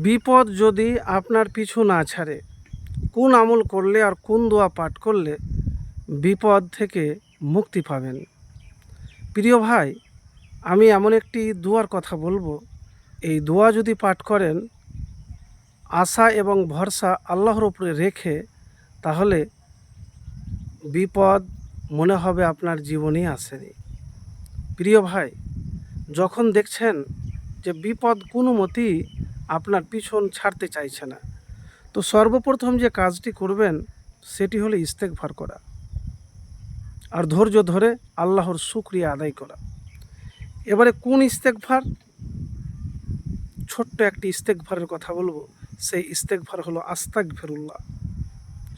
বিপদ যদি আপনার পিছু না ছাড়ে, কোন আমল করলে আর কোন দোয়া পাঠ করলে বিপদ থেকে মুক্তি পাবেন? প্রিয় ভাই, আমি এমন একটি দোয়ার কথা বলবো। এই দোয়া যদি পাঠ করেন আশা এবং ভরসা আল্লাহর উপরে রেখে, তাহলে বিপদ মনে হবে আপনার জীবনেই আসেনি। প্রিয় ভাই, যখন দেখছেন যে বিপদ কোনো মতেই আপনার পিছন ছাড়তে চাইছে না, তো সর্বপ্রথম যে কাজটি করবেন সেটি হলো ইস্তেগফার করা আর ধৈর্য ধরে আল্লাহর শুকরিয়া আদায় করা। এবারে কোন ইস্তেগফার? ছোট্ট একটি ইস্তেগফারের কথা বলবো। সেই ইস্তেগফার হলো আস্তাগফিরুল্লাহ।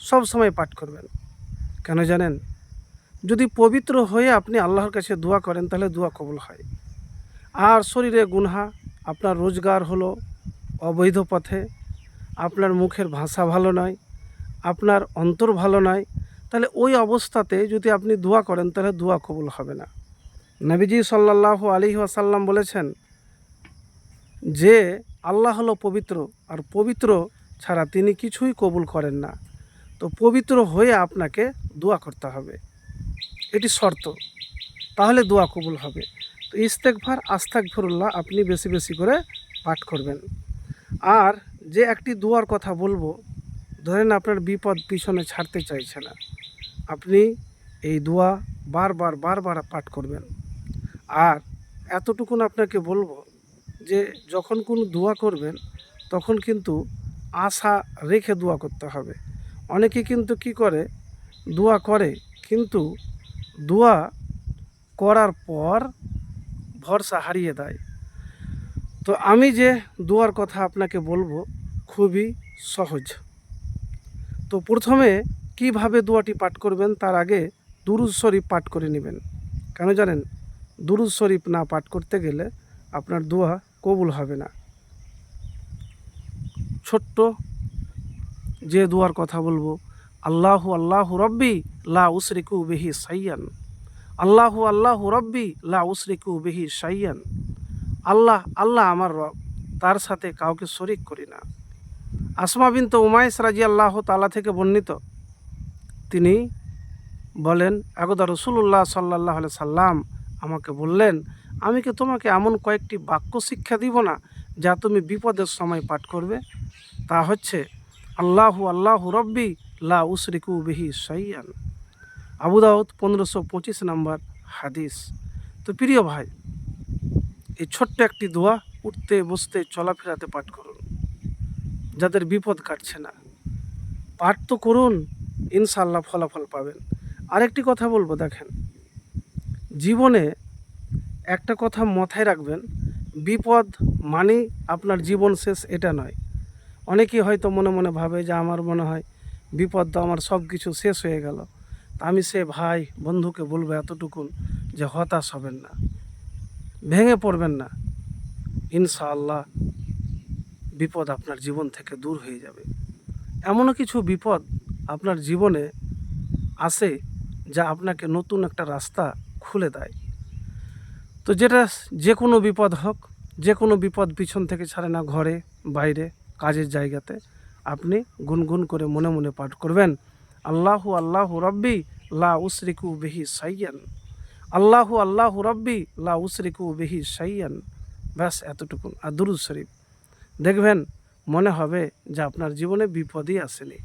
সব সময় পাঠ করবেন। কেন জানেন? যদি পবিত্র হয়ে আপনি আল্লাহর কাছে দোয়া করেন তাহলে দোয়া কবুল হয়। আর শরীরে গুনহা, আপনার রোজগার হলো অবৈধ পথে, আপনার মুখের ভাষা ভালো নয়, আপনার অন্তর ভালো নয়, তাহলে ওই অবস্থাতে যদি আপনি দোয়া করেন তাহলে দোয়া কবুল হবে না। নবীজি সাল্লাল্লাহু আলাইহি ওয়াসাল্লাম বলেছেন যে আল্লাহ হলো পবিত্র, আর পবিত্র ছাড়া তিনি কিছুই কবুল করেন না। তো পবিত্র হয়ে আপনাকে দোয়া করতে হবে, এটি শর্ত, তাহলে দোয়া কবুল হবে। তো ইস্তেগফার আস্তাগফিরুল্লাহ আপনি বেশি বেশি করে পাঠ করবেন। আর যে একটি দোয়ার কথা বলবো, ধরেন আপনার বিপদ পিছনে ছাড়তে চাইছে না, আপনি এই দোয়া বারবার বারবার পাঠ করবেন। আর এতটুকুন আপনাকে বলবো যে যখন কোনো দোয়া করবেন তখন কিন্তু আশা রেখে দোয়া করতে হবে। অনেকে কিন্তু কি করে, দোয়া করে কিন্তু দোয়া করার পর ভরসা হারিয়ে দেয়। তো আমি যে দোয়ার কথা আপনাকে বলবো খুবই সহজ। তো প্রথমে কিভাবে দোয়াটি পাঠ করবেন তার আগে দুরূদ শরীফ পাঠ করে নেবেন। কেন জানেন? দুরূদ শরীফ না পাঠ করতে গেলে আপনার দোয়া কবুল হবে না। ছোট্ট যে দোয়ার কথা বলবো, আল্লাহু আল্লাহু রব্বি লা উশরিকু বিহি শাইয়ান। আল্লাহু আল্লাহু রব্বি লা উশরিকু বিহি শাইয়ান। আল্লাহ আল্লাহ আমার রব, তার সাথে কাউকে শরিক করি না। আসমা বিনতে উমাইস রাদিয়াল্লাহু তাআলা থেকে বর্ণিত, তিনি বলেন একদা রাসূলুল্লাহ সাল্লাল্লাহু আলাইহি সাল্লাম আমাকে বললেন, আমি কি তোমাকে এমন কয়েকটি বাক্য শিক্ষা দিব না যা তুমি বিপদের সময় পাঠ করবে? তা হচ্ছে আল্লাহু আল্লাহু রব্বি লা উশরিকু বিহি শাইয়ান। আবু দাউদ 1525 নম্বর হাদিস। তো প্রিয় ভাই, এই ছোট্ট একটি দোয়া উঠতে বসতে চলাফেরাতে পাঠ করুন। যাদের বিপদ কাটছে না, পাঠ তো করুন, ইনশাআল্লাহ ফলাফল পাবেন। আরেকটি কথা বলবো, দেখেন, জীবনে একটা কথা মাথায় রাখবেন, বিপদ মানেই আপনার জীবন শেষ এটা নয়। অনেকেই হয়তো মনে মনে ভাবে যে আমার মনে হয় বিপদ তো আমার সব কিছু শেষ হয়ে গেল। তা আমি সে ভাই বন্ধুকে বলবো এতটুকুন যে হতাশ হবেন না, ভেঙে পড়বেন না। ইনশাআল্লাহ বিপদ আপনার জীবন থেকে দূর হয়ে যাবে। এমনও কিছু বিপদ আপনার জীবনে আসে যা আপনাকে নতুন একটা রাস্তা খুলে দেয়। তো যেটা যে কোনো বিপদ হোক, যে কোনো বিপদ পিছন থেকে ছাড়ে না, ঘরে বাইরে কাজের জায়গাতে আপনি গুনগুন করে মনে মনে পাঠ করবেন, আল্লাহু আল্লাহু রব্বি লা উশরিকু বিহি শাইয়ান। আল্লাহু আল্লাহু রব্বি লা উশরিকু বিহি শাইয়ান। ব্যাস এতটুকুন। আর দুরূদ শরীফ, দেখবেন মনে হবে যে আপনার জীবনে বিপদই আসেনি।